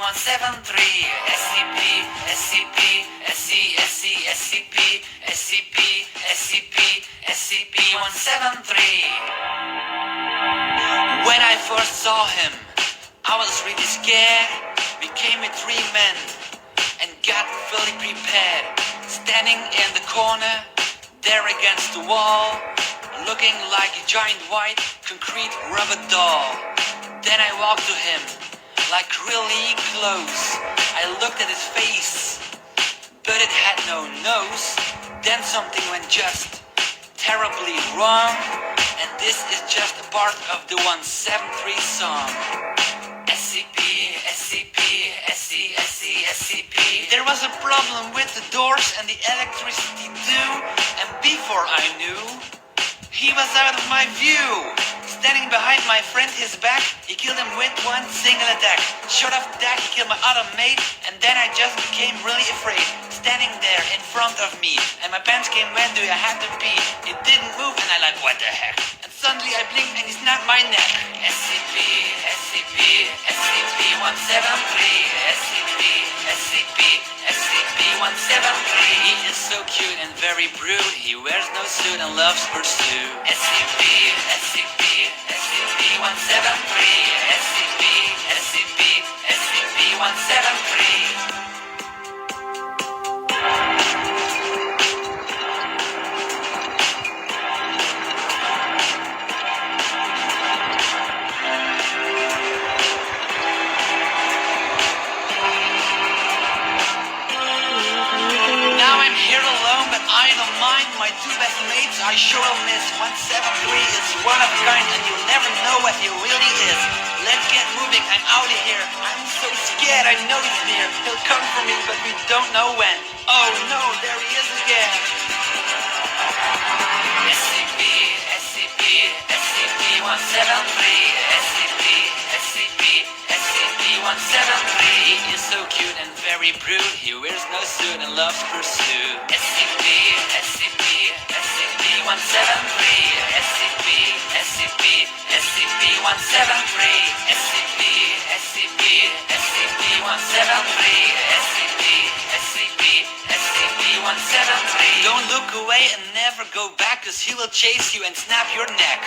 SCP-173, SCP-173. When I first saw him, I was really scared. We came with 3 men and got fully prepared. Standing in the corner, there against the wall, looking like a giant white concrete rubber doll. Then I walked to him, like really close. I looked at his face, but it had no nose. Then something went just terribly wrong, and this is just a part of the 173 song. SCP. There was a problem with the doors and the electricity too, and before I knew, he was out of my view. Standing behind my friend, his back, he killed him with 1 single attack. Shot off the deck, he killed my other mate, and then I just became really afraid. Standing there in front of me, and my pants came wet, do I have to pee? It didn't move, and I like, what the heck? And suddenly I blinked, and he snapped my neck. SCP-173. He is so cute and very brute. He wears no suit and loves pursuit. SCP-173. I don't mind my 2 best mates, I sure will miss. 173 is one of a kind, and you'll never know what he really is. Let's get moving, I'm out of here. I'm so scared, I know he's near. He'll come for me, but we don't know when. Oh no, there he is again. SCP-173. He is so cute and very brute. He wears no suit and loves pursuit. SCP-173. Don't look away and never go back, 'cause he will chase you and snap your neck.